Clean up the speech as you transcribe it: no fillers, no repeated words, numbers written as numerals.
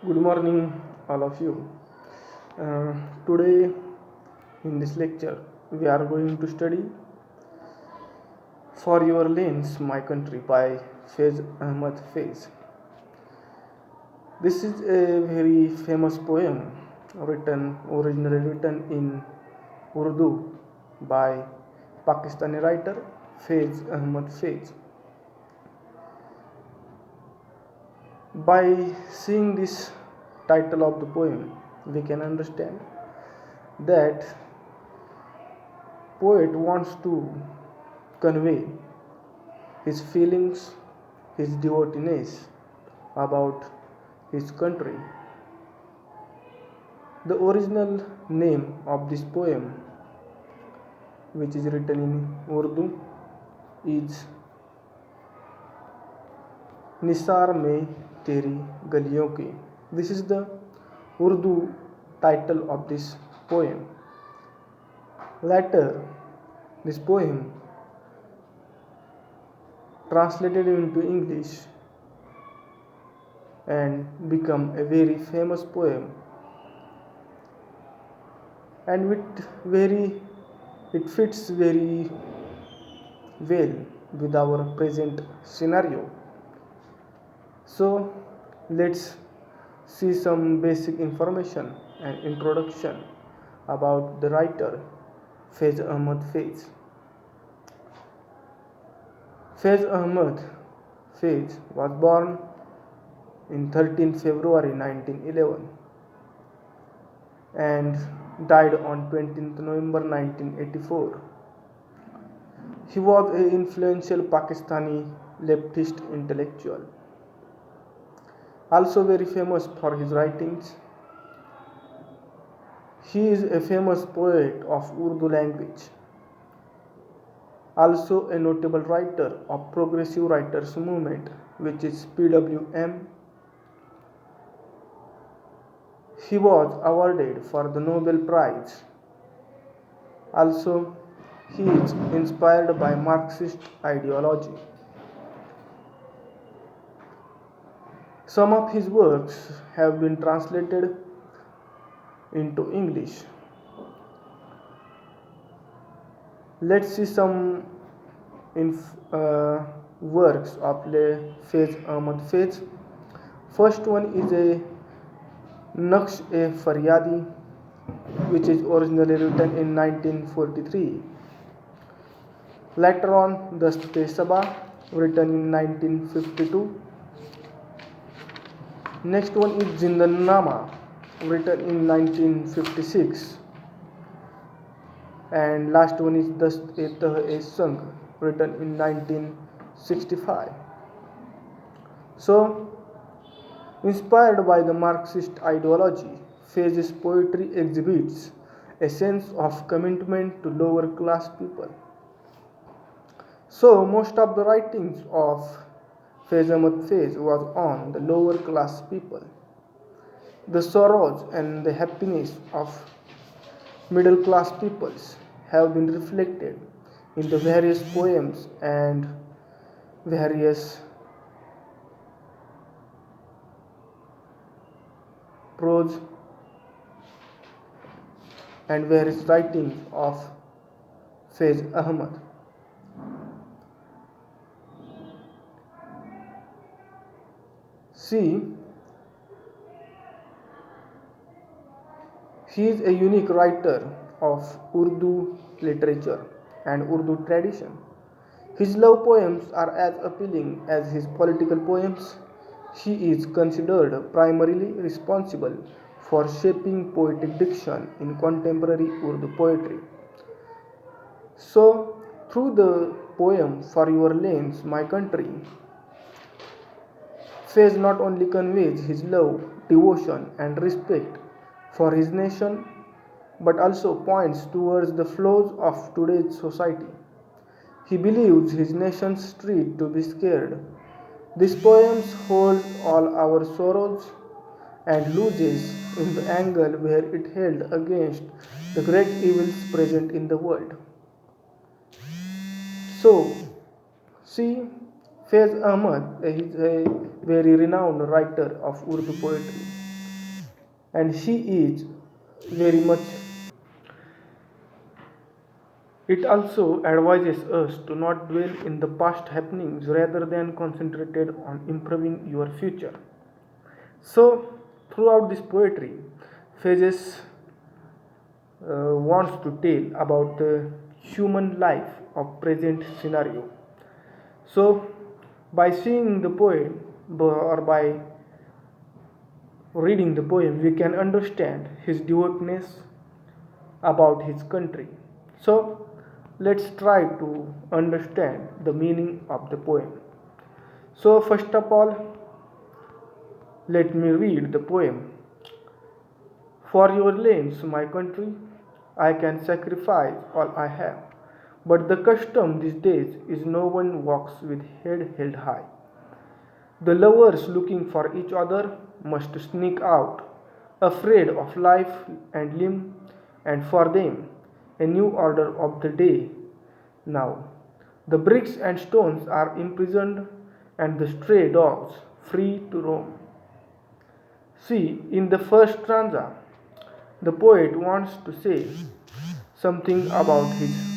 Good morning, all of you. Uh, Today, in this lecture, we are going to study For Your Lanes, My Country by Faiz Ahmad Faiz. This is a very famous poem originally written in Urdu by Pakistani writer Faiz Ahmad Faiz. By seeing this title of the poem, we can understand that poet wants to convey his feelings, his devotees about his country. The original name of this poem, which is written in Urdu, is Nisar में तेरी गलियों की. This is the Urdu title of this poem. Later, this poem translated into English and become a very famous poem, and it fits very well with our present scenario. So let's see some basic information and introduction about the writer Faiz Ahmad Faiz. Faiz Ahmad Faiz was born in 13 February 1911 and died on 20th November 1984. He was an influential Pakistani leftist intellectual, also very famous for his writings. He is a famous poet of Urdu language, also a notable writer of Progressive Writers Movement, which is PWM. He was awarded for the Nobel Prize. Also, he is inspired by Marxist ideology. Some of his works have been translated into English. Let's see some works of Faiz Ahmad Faiz. First one is a Naqsh-e-Faryadi, which is originally written in 1943. Later on, Dast-e-Saba, written in 1952. Next one is Zindannama, written in 1956. And last one is Dast-e-Tah-e-Sang, written in 1965. So, inspired by the Marxist ideology, Faiz's poetry exhibits a sense of commitment to lower class people. So, most of the writings of Faiz Ahmad Faiz was on the lower class people. The sorrows and the happiness of middle class peoples have been reflected in the various poems and various prose and various writings of Faiz Ahmad. See, he is a unique writer of Urdu literature and Urdu tradition. His love poems are as appealing as his political poems. He is considered primarily responsible for shaping poetic diction in contemporary Urdu poetry. So, through the poem For Your Lanes, My Country, Faiz not only conveys his love, devotion, and respect for his nation, but also points towards the flaws of today's society. He believes his nation's street to be scared. These poems hold all our sorrows and loses in the angle where it held against the great evils present in the world. So, see, Faiz Ahmad is a very renowned writer of Urdu poetry. and he is very much. It also advises us to not dwell in the past happenings rather than concentrated on improving your future. So, throughout this poetry, Phases wants to tell about the human life of present scenario. So, by seeing the poem or by reading the poem, we can understand his devoutness about his country. So, let's try to understand the meaning of the poem. So, first of all, let me read the poem. For your lands, my country, I can sacrifice all I have. But the custom these days is no one walks with head held high. The lovers looking for each other must sneak out, afraid of life and limb, and for them a new order of the day now. The bricks and stones are imprisoned, and the stray dogs free to roam. See, in the first stanza, the poet wants to say something about his